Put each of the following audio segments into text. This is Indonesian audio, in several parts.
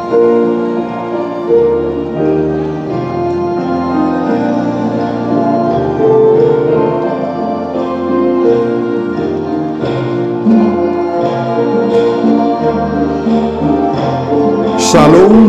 Shalom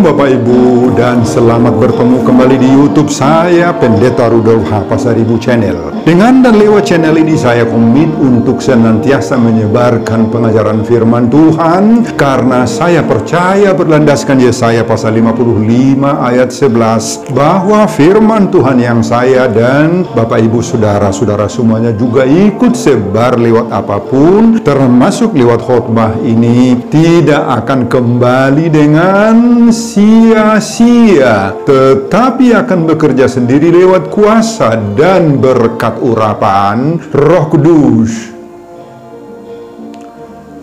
Bapak Ibu, dan selamat bertemu kembali di YouTube saya, Pendeta Rudolf H. Pasaribu Channel. Dengan dan lewat channel ini saya komit untuk senantiasa menyebarkan pengajaran firman Tuhan, karena saya percaya berlandaskan Yesaya pasal 55 ayat 11 bahwa firman Tuhan yang saya dan Bapak Ibu saudara-saudara semuanya juga ikut sebar lewat apapun, termasuk lewat khotbah ini, tidak akan kembali dengan sia-sia, tetapi akan bekerja sendiri lewat kuasa dan berkat urapan Roh Kudus.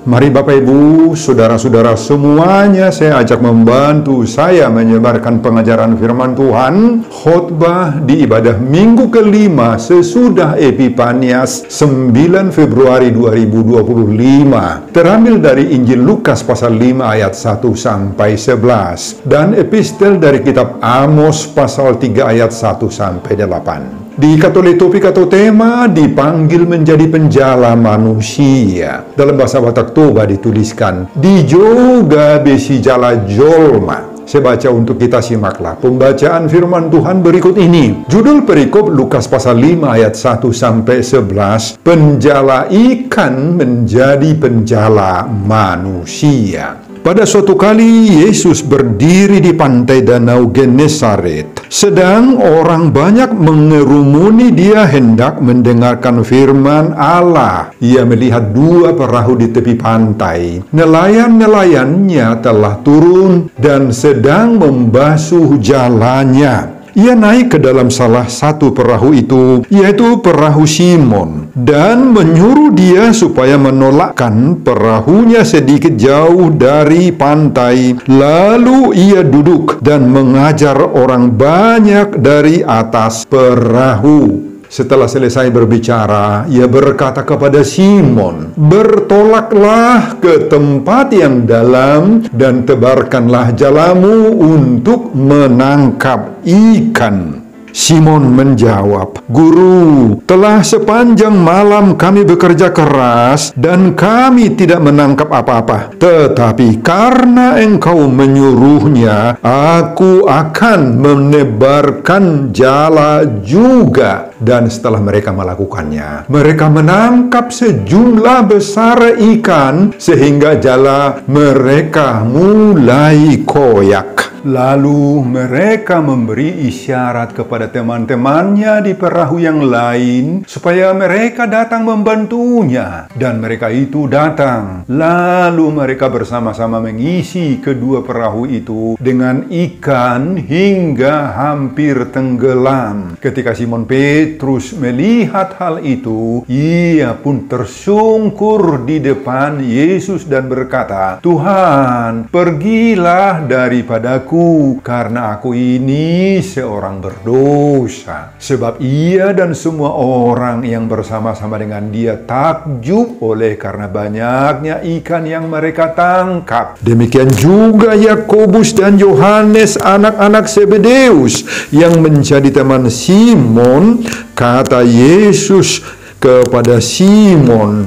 Mari Bapak Ibu, saudara-saudara semuanya, saya ajak membantu saya menyebarkan pengajaran firman Tuhan, khotbah di ibadah minggu kelima sesudah Epifanias 9 Februari 2025. Terambil dari Injil Lukas pasal 5 ayat 1 sampai 11 dan epistel dari kitab Amos pasal 3 ayat 1 sampai 8. Diikat oleh topik atau tema dipanggil menjadi penjala manusia. Dalam bahasa Batak Toba dituliskan dijoga besi jala jolma. Saya baca untuk kita, simaklah pembacaan firman Tuhan berikut ini. Judul perikop Lukas pasal 5 ayat 1 sampai 11, penjala ikan menjadi penjala manusia. Pada suatu kali Yesus berdiri di pantai Danau Genesaret. Sedang orang banyak mengerumuni dia hendak mendengarkan firman Allah. Ia melihat dua perahu di tepi pantai. Nelayan-nelayannya telah turun dan sedang membasuh jalannya. Ia naik ke dalam salah satu perahu itu, yaitu perahu Simon, dan menyuruh dia supaya menolakkan perahunya sedikit jauh dari pantai. Lalu ia duduk dan mengajar orang banyak dari atas perahu. Setelah selesai berbicara, ia berkata kepada Simon, "Bertolaklah ke tempat yang dalam dan tebarkanlah jalamu untuk menangkap ikan." Simon menjawab, "Guru, telah sepanjang malam kami bekerja keras dan kami tidak menangkap apa-apa. Tetapi karena engkau menyuruhnya, aku akan menebarkan jala juga." Dan setelah mereka melakukannya, mereka menangkap sejumlah besar ikan sehingga jala mereka mulai koyak. Lalu mereka memberi isyarat kepada teman-temannya di perahu yang lain supaya mereka datang membantunya. Dan mereka itu datang. Lalu mereka bersama-sama mengisi kedua perahu itu dengan ikan hingga hampir tenggelam. Ketika Simon Petrus melihat hal itu, ia pun tersungkur di depan Yesus dan berkata, "Tuhan, pergilah daripadaku, karena aku ini seorang berdosa." Sebab ia dan semua orang yang bersama-sama dengan dia takjub oleh karena banyaknya ikan yang mereka tangkap. Demikian juga Yakobus dan Yohanes, anak-anak Zebedeus yang menjadi teman Simon. Kata Yesus kepada Simon,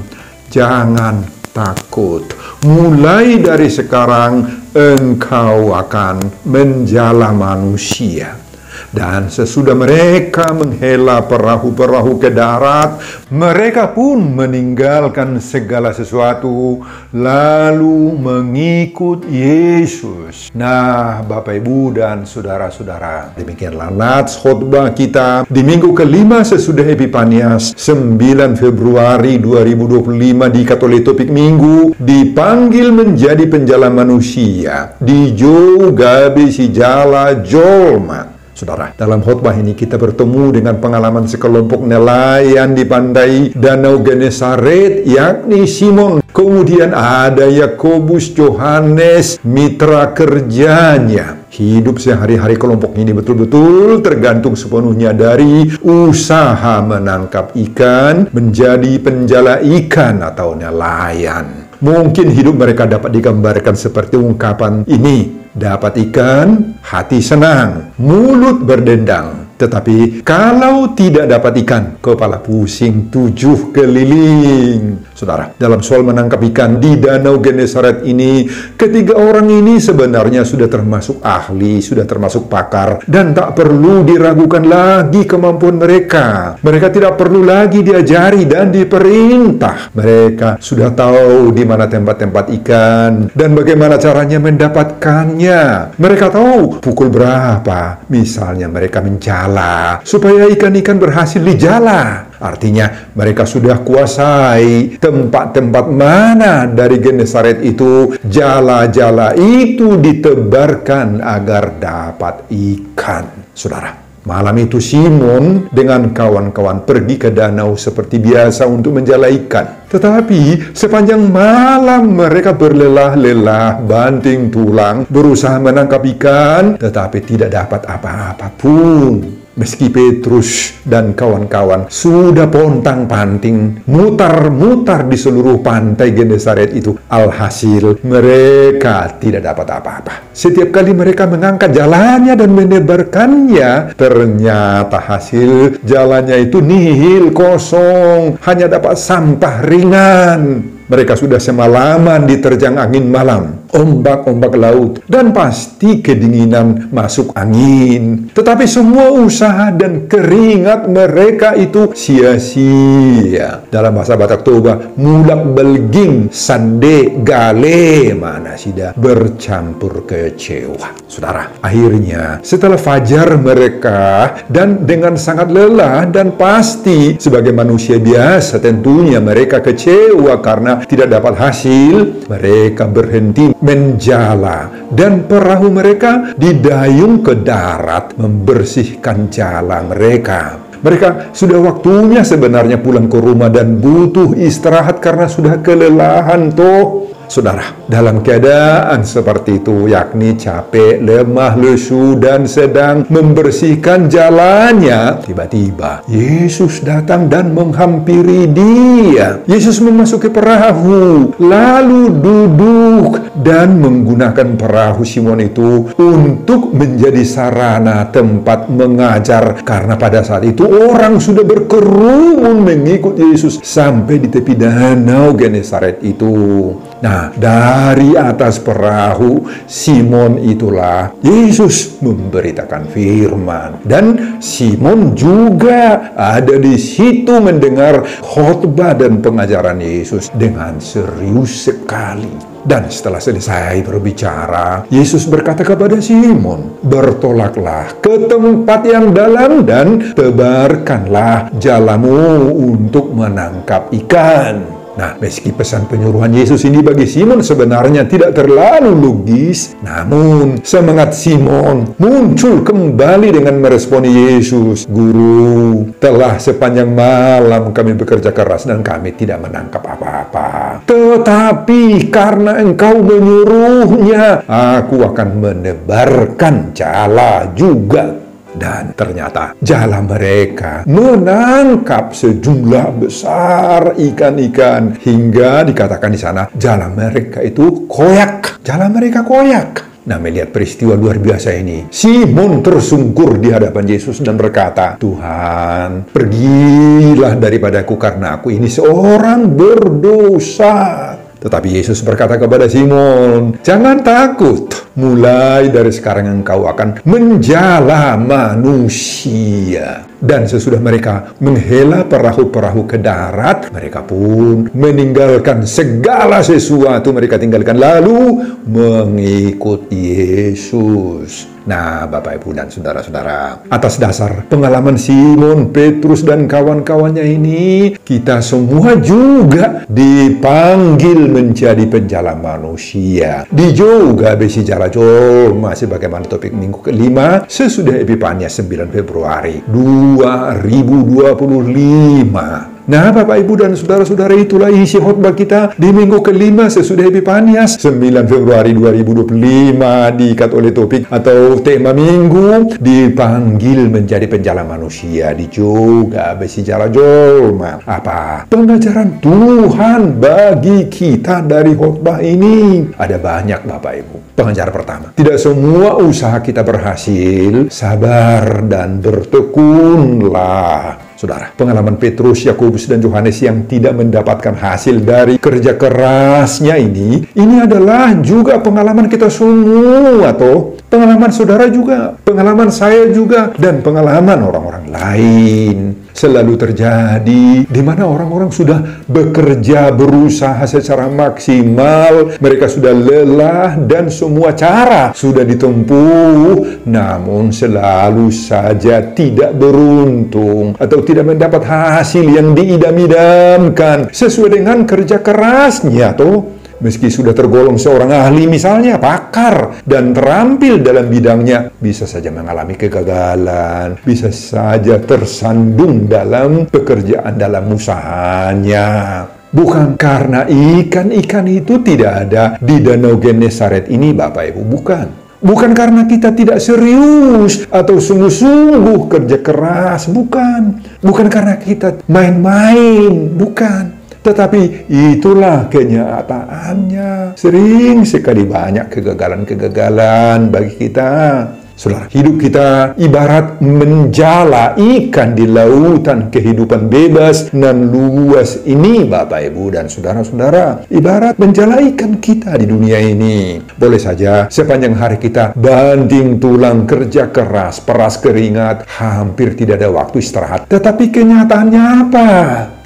"Jangan takut. Mulai dari sekarang engkau akan menjala manusia." Dan sesudah mereka menghela perahu-perahu ke darat, mereka pun meninggalkan segala sesuatu, lalu mengikut Yesus. Nah, Bapak Ibu dan saudara-saudara, demikianlah nats khotbah kita di minggu kelima sesudah Epifanias 9 Februari 2025, diikat oleh topik minggu dipanggil menjadi penjala manusia, dijoga besi jala jolma. Saudara, dalam khotbah ini kita bertemu dengan pengalaman sekelompok nelayan di pantai Danau Genesaret, yakni Simon. Kemudian ada Yakobus, Yohanes, mitra kerjanya. Hidup sehari-hari kelompok ini betul-betul tergantung sepenuhnya dari usaha menangkap ikan, menjadi penjala ikan atau nelayan. Mungkin hidup mereka dapat digambarkan seperti ungkapan ini. dapat ikan, hati senang, mulut berdendang. Tetapi kalau tidak dapat ikan, kepala pusing 7 keliling. Saudara, dalam soal menangkap ikan di Danau Genesaret ini, ketiga orang ini sebenarnya sudah termasuk ahli, sudah termasuk pakar, dan tak perlu diragukan lagi kemampuan mereka. Mereka tidak perlu lagi diajari dan diperintah. Mereka sudah tahu di mana tempat-tempat ikan dan bagaimana caranya mendapatkannya. Mereka tahu pukul berapa, misalnya mereka menjala, supaya ikan-ikan berhasil dijala. Artinya mereka sudah kuasai tempat-tempat mana dari Genesaret itu jala-jala itu ditebarkan agar dapat ikan. Saudara, malam itu Simon dengan kawan-kawan pergi ke danau seperti biasa untuk menjala ikan. Tetapi sepanjang malam mereka berlelah-lelah, banting tulang, berusaha menangkap ikan, tetapi tidak dapat apa-apa pun. Meski Petrus dan kawan-kawan sudah pontang-panting, mutar-mutar di seluruh pantai Genesaret itu, alhasil mereka tidak dapat apa-apa. Setiap kali mereka mengangkat jalannya dan menebarkannya, ternyata hasil jalannya itu nihil, kosong, hanya dapat sampah ringan. Mereka sudah semalaman diterjang angin malam, ombak-ombak laut, dan pasti kedinginan masuk angin. Tetapi semua usaha dan keringat mereka itu sia-sia. Dalam bahasa Batak Toba, mulak belging, sande, gale, mana sida, bercampur kecewa. Saudara, akhirnya setelah fajar mereka, dan dengan sangat lelah dan pasti sebagai manusia biasa tentunya mereka kecewa karena tidak dapat hasil, mereka berhenti menjala dan perahu mereka didayung ke darat membersihkan jala mereka. Mereka sudah waktunya sebenarnya pulang ke rumah dan butuh istirahat karena sudah kelelahan toh. Saudara, dalam keadaan seperti itu, yakni capek, lemah, lesu, dan sedang membersihkan jalannya, tiba-tiba Yesus datang dan menghampiri dia. Yesus memasuki perahu, lalu duduk dan menggunakan perahu Simon itu untuk menjadi sarana tempat mengajar, karena pada saat itu orang sudah berkerumun mengikut Yesus sampai di tepi danau Genesaret itu. Nah, dari atas perahu Simon itulah Yesus memberitakan firman, dan Simon juga ada di situ mendengar khotbah dan pengajaran Yesus dengan serius sekali. Dan setelah selesai berbicara, Yesus berkata kepada Simon, "Bertolaklah ke tempat yang dalam dan tebarkanlah jalamu untuk menangkap ikan." Nah, meski pesan penyuruhan Yesus ini bagi Simon sebenarnya tidak terlalu logis, namun semangat Simon muncul kembali dengan meresponi Yesus. "Guru, telah sepanjang malam kami bekerja keras dan kami tidak menangkap apa-apa. Tetapi karena Engkau menyuruhnya, aku akan menebarkan jala juga." Dan ternyata jala mereka menangkap sejumlah besar ikan-ikan, hingga dikatakan di sana jala mereka itu koyak. Jala mereka koyak. Nah, melihat peristiwa luar biasa ini, Simon tersungkur di hadapan Yesus dan berkata, "Tuhan, pergilah daripadaku karena aku ini seorang berdosa." Tetapi Yesus berkata kepada Simon, "Jangan takut. Mulai dari sekarang engkau akan menjala manusia." Dan sesudah mereka menghela perahu-perahu ke darat, mereka pun meninggalkan segala sesuatu mereka tinggalkan, lalu mengikut Yesus. Nah, Bapak, Ibu, dan saudara-saudara, atas dasar pengalaman Simon, Petrus, dan kawan-kawannya ini, kita semua juga dipanggil menjadi penjala manusia. Di juga besi jala jol, masih bagaimana topik minggu kelima, sesudah Epifania 9 Februari 2025. Nah, Bapak Ibu dan saudara-saudara, itulah isi khotbah kita di minggu kelima sesudah Epifanias 9 Februari 2025, diikat oleh topik atau tema minggu, dipanggil menjadi penjala manusia, juga bersejarah jolma. Apa? Pengajaran Tuhan bagi kita dari khotbah ini. Ada banyak, Bapak Ibu. Pengajaran pertama, tidak semua usaha kita berhasil. Sabar dan bertekunlah. Saudara, pengalaman Petrus, Yakobus, dan Yohanes yang tidak mendapatkan hasil dari kerja kerasnya ini adalah juga pengalaman kita semua, atau pengalaman saudara juga, pengalaman saya juga, dan pengalaman orang-orang lain. Selalu terjadi di mana orang-orang sudah bekerja, berusaha secara maksimal, mereka sudah lelah dan semua cara sudah ditempuh, namun selalu saja tidak beruntung atau tidak mendapat hasil yang diidam-idamkan sesuai dengan kerja kerasnya, toh. Meski sudah tergolong seorang ahli, misalnya pakar dan terampil dalam bidangnya, bisa saja mengalami kegagalan, bisa saja tersandung dalam pekerjaan, dalam usahanya. Bukan karena ikan-ikan itu tidak ada di Danau Genesaret ini, Bapak Ibu, bukan. Bukan karena kita tidak serius atau sungguh-sungguh kerja keras, bukan. Bukan karena kita main-main, bukan. Tetapi itulah kenyataannya. Sering sekali banyak kegagalan-kegagalan bagi kita. Saudara, hidup kita ibarat menjala ikan di lautan kehidupan bebas dan luas ini, Bapak, Ibu, dan saudara-saudara. Ibarat menjala ikan kita di dunia ini. Boleh saja sepanjang hari kita banting tulang, kerja keras, peras keringat, hampir tidak ada waktu istirahat. Tetapi kenyataannya apa?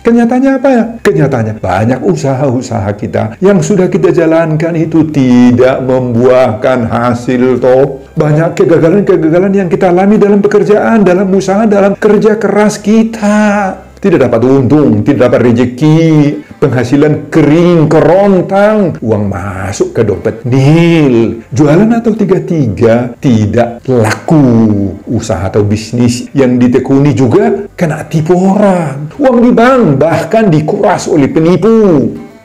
Kenyataannya apa ya? Kenyataannya banyak usaha-usaha kita yang sudah kita jalankan itu tidak membuahkan hasil, toh. Banyak kegagalan-kegagalan yang kita alami dalam pekerjaan, dalam usaha, dalam kerja keras kita. Tidak dapat untung, tidak dapat rezeki, penghasilan kering kerontang, uang masuk ke dompet nil, jualan atau tiga-tiga tidak laku, usaha atau bisnis yang ditekuni juga kena tipu orang, uang di bank bahkan dikuras oleh penipu.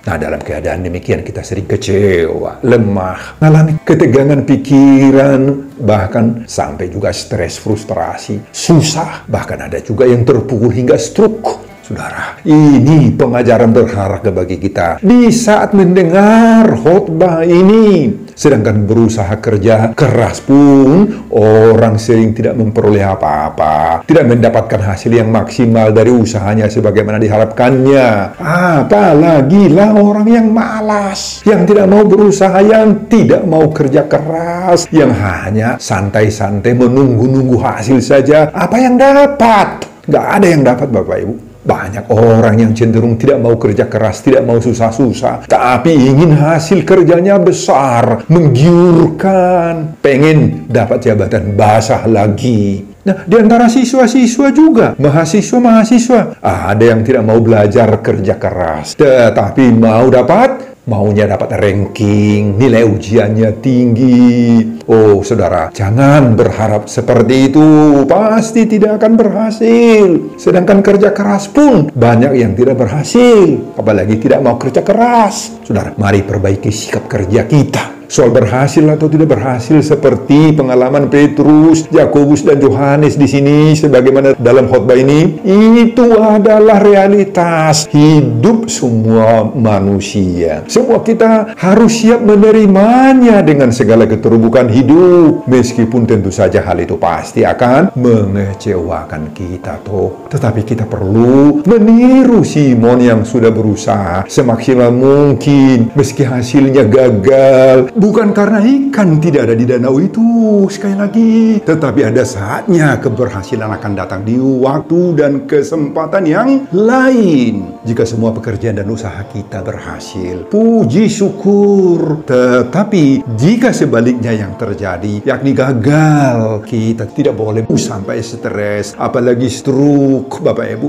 Nah, dalam keadaan demikian kita sering kecewa, lemah, mengalami ketegangan pikiran, bahkan sampai juga stres, frustrasi, susah, bahkan ada juga yang terpukul hingga stroke. Saudara, ini pengajaran berharga bagi kita di saat mendengar khotbah ini. Sedangkan berusaha kerja keras pun orang sering tidak memperoleh apa-apa, tidak mendapatkan hasil yang maksimal dari usahanya sebagaimana diharapkannya. Apalagi lah orang yang malas, yang tidak mau berusaha, yang tidak mau kerja keras, yang hanya santai-santai menunggu-nunggu hasil saja. Apa yang dapat? Nggak ada yang dapat, Bapak Ibu. Banyak orang yang cenderung tidak mau kerja keras, tidak mau susah-susah, tapi ingin hasil kerjanya besar, menggiurkan, pengen dapat jabatan basah lagi. Nah, di antara siswa-siswa juga, mahasiswa-mahasiswa, ada yang tidak mau belajar kerja keras, tetapi maunya dapat ranking, nilai ujiannya tinggi. Oh, saudara, jangan berharap seperti itu. Pasti tidak akan berhasil. Sedangkan kerja keras pun banyak yang tidak berhasil. Apalagi tidak mau kerja keras. Saudara, mari perbaiki sikap kerja kita. Soal berhasil atau tidak berhasil seperti pengalaman Petrus, Yakobus, dan Yohanes di sini sebagaimana dalam khotbah ini, itu adalah realitas hidup semua manusia. Semua kita harus siap menerimanya dengan segala keterbukaan hidup, meskipun tentu saja hal itu pasti akan mengecewakan kita, toh. Tetapi kita perlu meniru Simon yang sudah berusaha semaksimal mungkin meski hasilnya gagal. Bukan karena ikan tidak ada di danau itu, sekali lagi. Tetapi ada saatnya keberhasilan akan datang di waktu dan kesempatan yang lain. Jika semua pekerjaan dan usaha kita berhasil, puji syukur. Tetapi jika sebaliknya yang terjadi, yakni gagal, kita tidak boleh sampai stres, apalagi stroke, Bapak Ibu.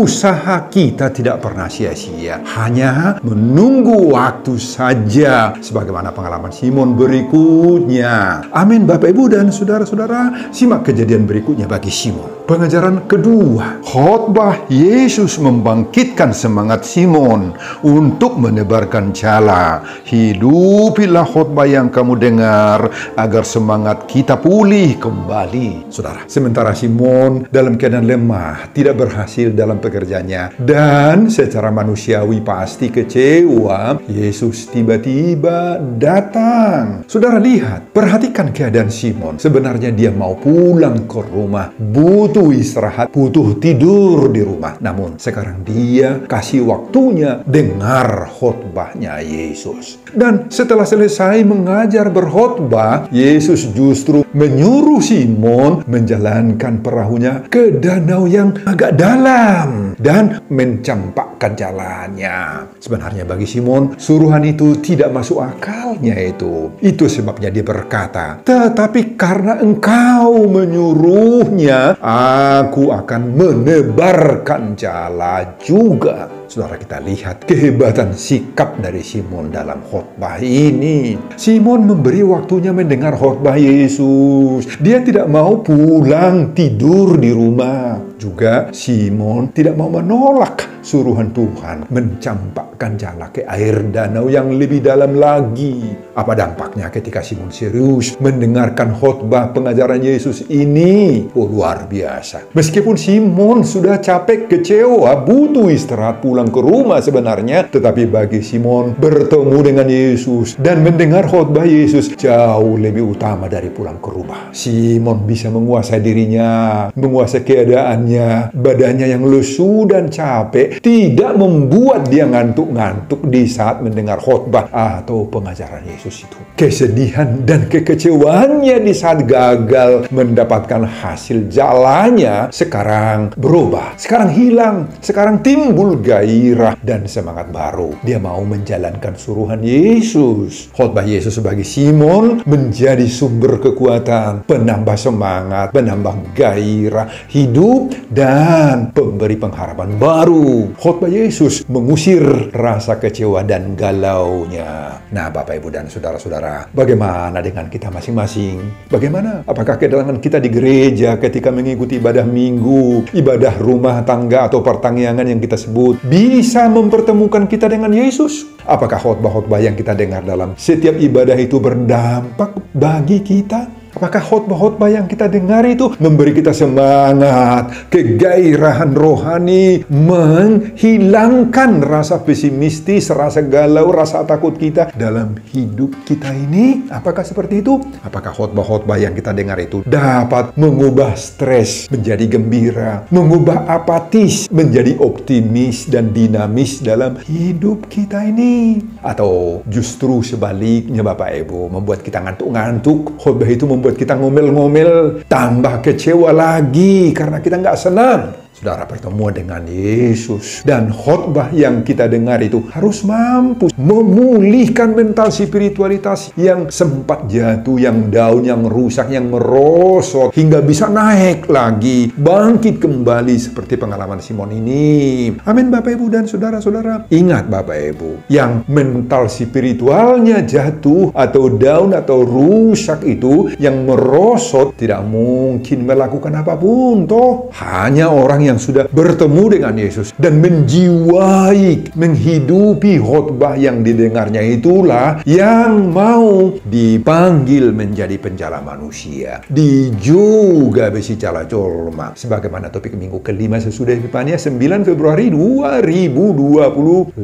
Usaha kita tidak pernah sia-sia, hanya menunggu waktu saja, sebagaimana pengalaman Simon berikutnya. Amin, Bapak Ibu dan saudara-saudara. Simak kejadian berikutnya bagi Simon. Pengajaran kedua, khotbah Yesus membangkitkan semangat Simon untuk menebarkan jala. Hidupilah khotbah yang kamu dengar agar semangat kita pulih kembali. Saudara, sementara Simon dalam keadaan lemah, tidak berhasil dalam pekerjaannya, dan secara manusiawi pasti kecewa, Yesus tiba-tiba datang. Saudara lihat, perhatikan keadaan Simon. Sebenarnya dia mau pulang ke rumah, butuh istirahat, butuh tidur di rumah. Namun sekarang dia kasih waktunya dengar khotbahnya Yesus. Dan setelah selesai mengajar berkhotbah, Yesus justru menyuruh Simon menjalankan perahunya ke danau yang agak dalam dan mencampakkan jalannya. Sebenarnya bagi Simon, suruhan itu tidak masuk akalnya itu. Itu sebabnya dia berkata, "Tetapi karena engkau menyuruhnya, aku akan menebarkan jala juga." Saudara, kita lihat kehebatan sikap dari Simon dalam khotbah ini. Simon memberi waktunya mendengar khotbah Yesus. Dia tidak mau pulang tidur di rumah. Juga Simon tidak mau menolak suruhan Tuhan mencampakkan jala ke air danau yang lebih dalam lagi. Apa dampaknya ketika Simon serius mendengarkan khotbah pengajaran Yesus ini? Oh, luar biasa. Meskipun Simon sudah capek, kecewa, butuh istirahat, pulang ke rumah sebenarnya, tetapi bagi Simon bertemu dengan Yesus dan mendengar khotbah Yesus jauh lebih utama dari pulang ke rumah. Simon bisa menguasai dirinya, menguasai keadaannya, badannya yang lesu dan capek tidak membuat dia ngantuk-ngantuk di saat mendengar khotbah atau pengajaran Yesus itu. Kesedihan dan kekecewaannya di saat gagal mendapatkan hasil jalannya sekarang berubah, sekarang hilang, sekarang timbul gairah dan semangat baru. Dia mau menjalankan suruhan Yesus. Khotbah Yesus bagi Simon menjadi sumber kekuatan, penambah semangat, penambah gairah hidup, dan pemberi pengharapan baru. Khotbah Yesus mengusir rasa kecewa dan galaunya. Nah, Bapak, Ibu, dan saudara-saudara, bagaimana dengan kita masing-masing? Bagaimana? Apakah kedatangan kita di gereja ketika mengikuti ibadah minggu, ibadah rumah tangga atau pertanggihan yang kita sebut, bisa mempertemukan kita dengan Yesus? Apakah khotbah-khotbah yang kita dengar dalam setiap ibadah itu berdampak bagi kita? Apakah khotbah-khotbah yang kita dengar itu memberi kita semangat, kegairahan rohani, menghilangkan rasa pesimistis, rasa galau, rasa takut kita dalam hidup kita ini? Apakah seperti itu? Apakah khotbah-khotbah yang kita dengar itu dapat mengubah stres menjadi gembira, mengubah apatis menjadi optimis dan dinamis dalam hidup kita ini? Atau justru sebaliknya, Bapak Ibu, membuat kita ngantuk-ngantuk, khotbah itu membuat kita ngomel-ngomel, tambah kecewa lagi karena kita nggak senang? Saudara, pertemuan dengan Yesus dan khotbah yang kita dengar itu harus mampu memulihkan mental spiritualitas yang sempat jatuh, yang down, yang rusak, yang merosot, hingga bisa naik lagi, bangkit kembali seperti pengalaman Simon ini. Amin, Bapak, Ibu, dan saudara-saudara. Ingat, Bapak, Ibu, yang mental spiritualnya jatuh atau down atau rusak itu, yang merosot, tidak mungkin melakukan apapun, toh. Hanya orang yang sudah bertemu dengan Yesus dan menjiwai, menghidupi khotbah yang didengarnya itulah yang mau dipanggil menjadi penjala manusia, dijuga besi jala colma. Sebagaimana topik minggu kelima sesudah Epifania 9 Februari 2025.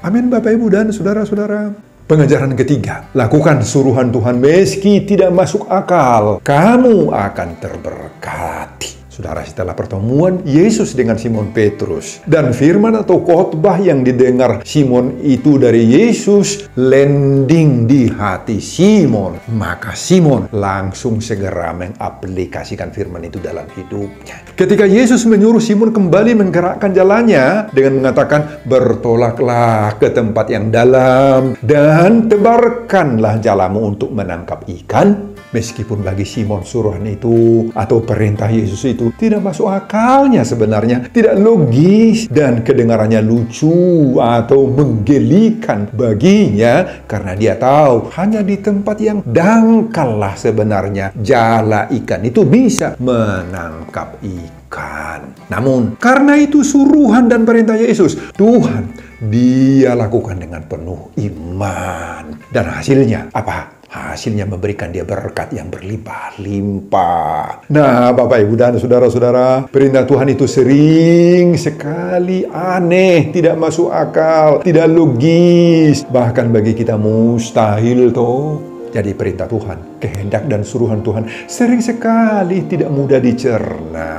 Amin, Bapak, Ibu, dan saudara-saudara. Pengajaran ketiga, lakukan suruhan Tuhan meski tidak masuk akal, kamu akan terberkati. Saudara, setelah pertemuan Yesus dengan Simon Petrus dan firman atau khotbah yang didengar Simon itu dari Yesus landing di hati Simon, maka Simon langsung segera mengaplikasikan firman itu dalam hidupnya. Ketika Yesus menyuruh Simon kembali menggerakkan jalannya dengan mengatakan, "Bertolaklah ke tempat yang dalam dan tebarkanlah jalamu untuk menangkap ikan," Meskipun bagi Simon suruhan itu atau perintah Yesus itu tidak masuk akalnya sebenarnya, tidak logis dan kedengarannya lucu atau menggelikan baginya, karena dia tahu hanya di tempat yang dangkal lah sebenarnya jala ikan itu bisa menangkap ikan. Namun karena itu suruhan dan perintah Yesus, Tuhan dia lakukan dengan penuh iman. Dan hasilnya apa? Hasilnya memberikan dia berkat yang berlimpah-limpah. Nah, Bapak, Ibu, dan saudara-saudara, perintah Tuhan itu sering sekali aneh, tidak masuk akal, tidak logis, bahkan bagi kita mustahil toh. Jadi perintah Tuhan, kehendak dan suruhan Tuhan sering sekali tidak mudah dicerna,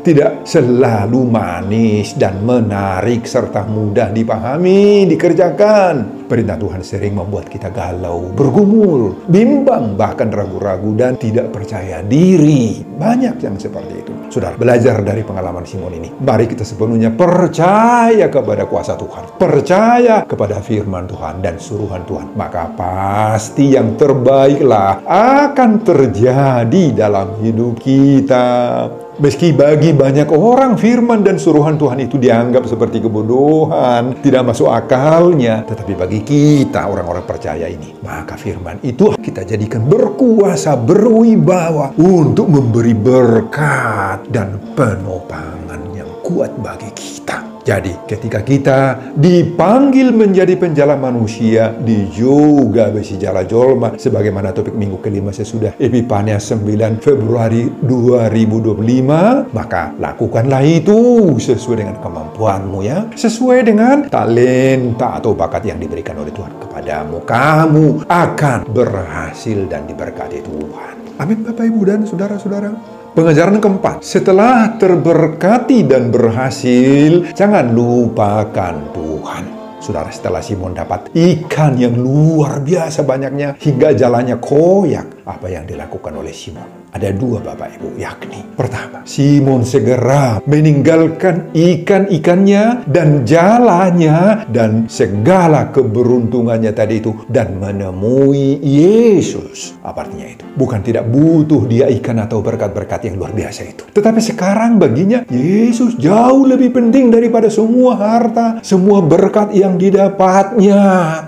tidak selalu manis dan menarik serta mudah dipahami, dikerjakan. Perintah Tuhan sering membuat kita galau, bergumul, bimbang, bahkan ragu-ragu dan tidak percaya diri. Banyak yang seperti itu. Saudara, belajar dari pengalaman Simon ini. Mari kita sepenuhnya percaya kepada kuasa Tuhan, percaya kepada firman Tuhan dan suruhan Tuhan. Maka pasti yang terbaiklah akan terjadi dalam hidup kita. Meski bagi banyak orang firman dan suruhan Tuhan itu dianggap seperti kebodohan, tidak masuk akalnya, tetapi bagi kita orang-orang percaya ini, maka firman itu kita jadikan berkuasa, berwibawa untuk memberi berkat dan penopangan yang kuat bagi kita. Jadi ketika kita dipanggil menjadi penjala manusia di juga besi jala jolma, sebagaimana topik minggu kelima sesudah Epifanias 9 Februari 2025, maka lakukanlah itu sesuai dengan kemampuanmu ya, sesuai dengan talenta atau bakat yang diberikan oleh Tuhan kepadamu. Kamu akan berhasil dan diberkati Tuhan. Amin, Bapak, Ibu, dan saudara-saudara. Pengajaran keempat, setelah terberkati dan berhasil, jangan lupakan Tuhan. Saudara, setelah Simon dapat ikan yang luar biasa banyaknya hingga jalannya koyak, apa yang dilakukan oleh Simon? Ada dua, Bapak, Ibu, yakni pertama, Simon segera meninggalkan ikan-ikannya dan jalannya dan segala keberuntungannya tadi itu dan menemui Yesus. Apa artinya itu? Bukan tidak butuh dia ikan atau berkat-berkat yang luar biasa itu, tetapi sekarang baginya Yesus jauh lebih penting daripada semua harta, semua berkat yang didapatnya.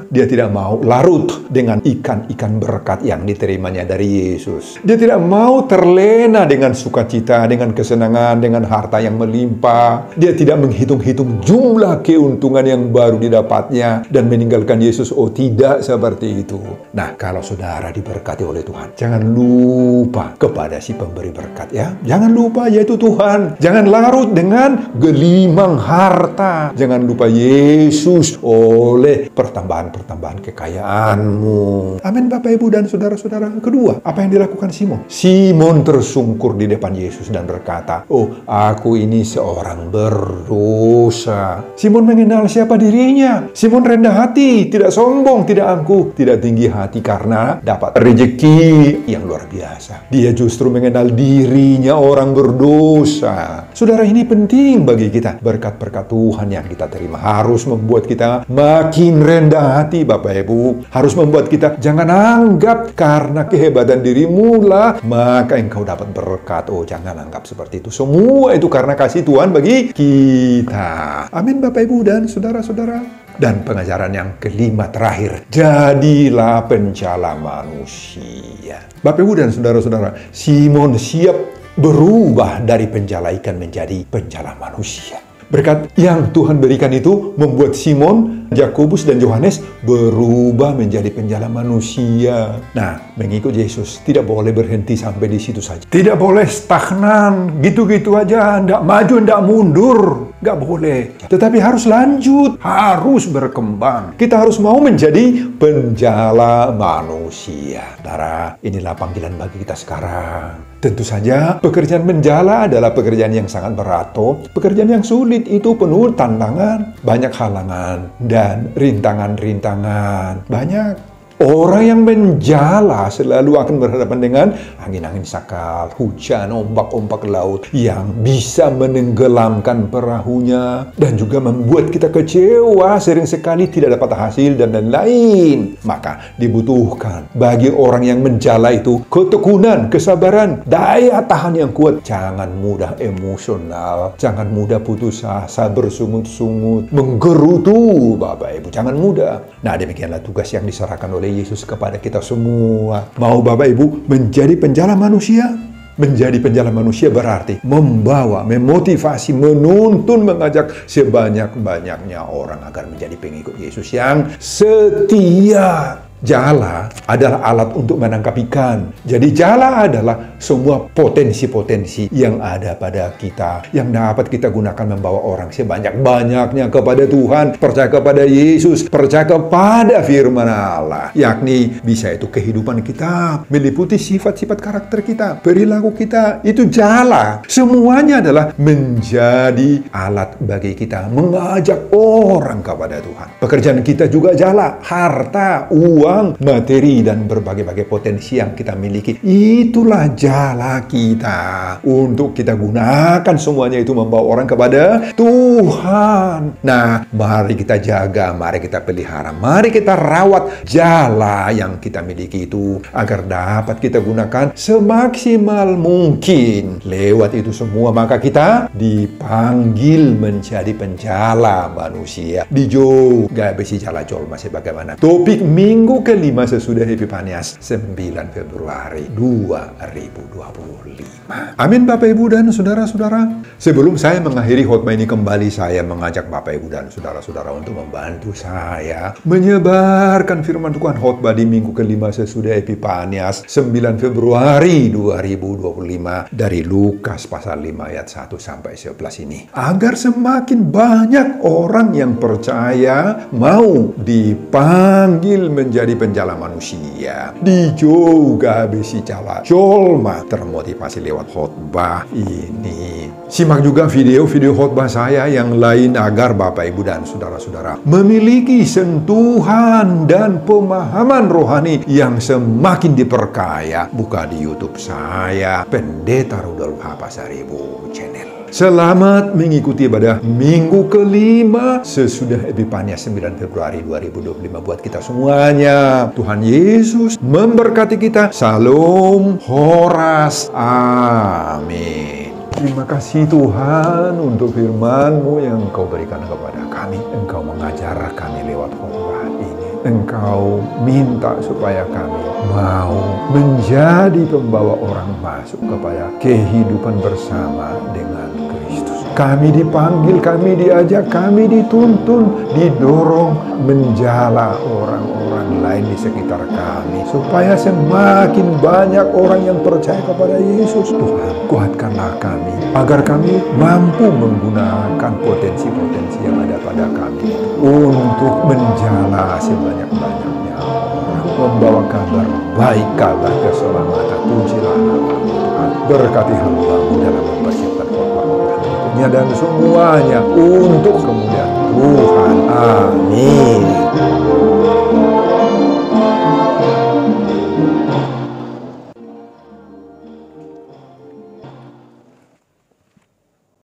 Dia tidak mau larut dengan ikan-ikan berkat yang diterimanya dari Yesus. Dia tidak mau terlena dengan sukacita, dengan kesenangan, dengan harta yang melimpah. Dia tidak menghitung-hitung jumlah keuntungan yang baru didapatnya dan meninggalkan Yesus. Oh, tidak seperti itu. Nah, kalau saudara diberkati oleh Tuhan, jangan lupa kepada si pemberi berkat ya. Jangan lupa yaitu Tuhan. Jangan larut dengan gelimang harta. Jangan lupa Yesus oleh pertambahan-pertambahan kekayaanmu. Amin, Bapak, Ibu, dan saudara-saudara. Kedua, apa yang dilakukan Simon? Simon tersungkur di depan Yesus dan berkata, "Oh, aku ini seorang berdosa." Simon mengenal siapa dirinya. Simon rendah hati, tidak sombong, tidak angkuh, tidak tinggi hati karena dapat rezeki yang luar biasa. Dia justru mengenal dirinya orang berdosa. Saudara, ini penting bagi kita. Berkat-berkat Tuhan yang kita terima harus membuat kita makin rendah hati, Bapak, Ibu. Harus membuat kita jangan anggap karena kehebatan dirimu lah maka engkau dapat berkat. Oh, jangan anggap seperti itu. Semua itu karena kasih Tuhan bagi kita. Amin, Bapak, Ibu, dan saudara-saudara. Dan pengajaran yang kelima terakhir, jadilah penjala manusia. Bapak, Ibu, dan saudara-saudara, Simon siap berubah dari penjala ikan menjadi penjala manusia. Berkat yang Tuhan berikan itu membuat Simon, Yakobus, dan Yohanes berubah menjadi penjala manusia. Nah, mengikut Yesus tidak boleh berhenti sampai di situ saja. Tidak boleh stagnan, gitu-gitu aja, nggak maju, nggak mundur. Nggak boleh. Tetapi harus lanjut, harus berkembang. Kita harus mau menjadi penjala manusia. Saudara, inilah panggilan bagi kita sekarang. Tentu saja pekerjaan menjala adalah pekerjaan yang sangat berat, pekerjaan yang sulit, itu penuh tantangan, banyak halangan dan rintangan-rintangan, banyak. Orang yang menjala selalu akan berhadapan dengan angin-angin sakal, hujan, ombak-ombak laut yang bisa menenggelamkan perahunya dan juga membuat kita kecewa, sering sekali tidak dapat hasil dan lain-lain. Maka dibutuhkan bagi orang yang menjala itu ketekunan, kesabaran, daya tahan yang kuat. Jangan mudah emosional, jangan mudah putus asa, bersungut-sungut, menggerutu, Bapak Ibu. Jangan mudah. Nah, demikianlah tugas yang diserahkan oleh Yesus kepada kita semua. Mau Bapak Ibu menjadi penjala manusia? Menjadi penjala manusia berarti membawa, memotivasi, menuntun, mengajak sebanyak-banyaknya orang agar menjadi pengikut Yesus yang setia. Jala adalah alat untuk menangkap ikan. Jadi jala adalah semua potensi-potensi yang ada pada kita, yang dapat kita gunakan membawa orang sebanyak-banyaknya kepada Tuhan, percaya kepada Yesus, percaya kepada firman Allah. Yakni bisa itu kehidupan kita, meliputi sifat-sifat karakter kita, perilaku kita, itu jala. Semuanya adalah menjadi alat bagi kita, mengajak orang kepada Tuhan. Pekerjaan kita juga jala, harta, uang, materi, dan berbagai-bagai potensi yang kita miliki. Itulah jala kita untuk kita gunakan semuanya itu membawa orang kepada Tuhan. Nah, mari kita jaga, mari kita pelihara, mari kita rawat jala yang kita miliki itu agar dapat kita gunakan semaksimal mungkin. Lewat itu semua maka kita dipanggil menjadi penjala manusia. Di Jo Gabesi Jala Jol masih bagaimana? Topik minggu kelima sesudah Epifanias 9 Februari 2025. Amin Bapak Ibu dan saudara-saudara. Sebelum saya mengakhiri khotbah ini kembali, saya mengajak Bapak Ibu dan saudara-saudara untuk membantu saya menyebarkan firman Tuhan khotbah di minggu kelima sesudah Epifanias 9 Februari 2025 dari Lukas pasal 5 ayat 1 sampai 11 ini. Agar semakin banyak orang yang percaya mau dipanggil menjadi penjala manusia. Di juga besi jala jolma termotivasi lewat khotbah ini. Simak juga video-video khotbah saya yang lain agar Bapak Ibu dan saudara-saudara memiliki sentuhan dan pemahaman rohani yang semakin diperkaya. Buka di YouTube saya, Pendeta Rudolf H. Pasaribu Channel. Selamat mengikuti ibadah minggu kelima sesudah Epifanias 9 Februari 2025 buat kita semuanya. Tuhan Yesus memberkati kita. Salam Horas. Amin. Terima kasih Tuhan untuk firman-Mu yang Engkau berikan kepada kami. Engkau mengajar kami lewat khotbah ini. Engkau minta supaya kami mau menjadi pembawa orang masuk kepada kehidupan bersama dengan Kristus. Kami dipanggil, kami diajak, kami dituntun, didorong menjala orang-orang lain di sekitar kami supaya semakin banyak orang yang percaya kepada Yesus. Tuhan, kuatkanlah kami agar kami mampu menggunakan potensi-potensi yang ada pada kami untuk menjala sebanyak-banyaknya orang, membawa kabar baik, kabar keselamatan. Pujilah nama Tuhan. Berkati hamba-Mu dalam mempersiapkan khotbah dan semuanya untuk kemuliaan Tuhan. Amin.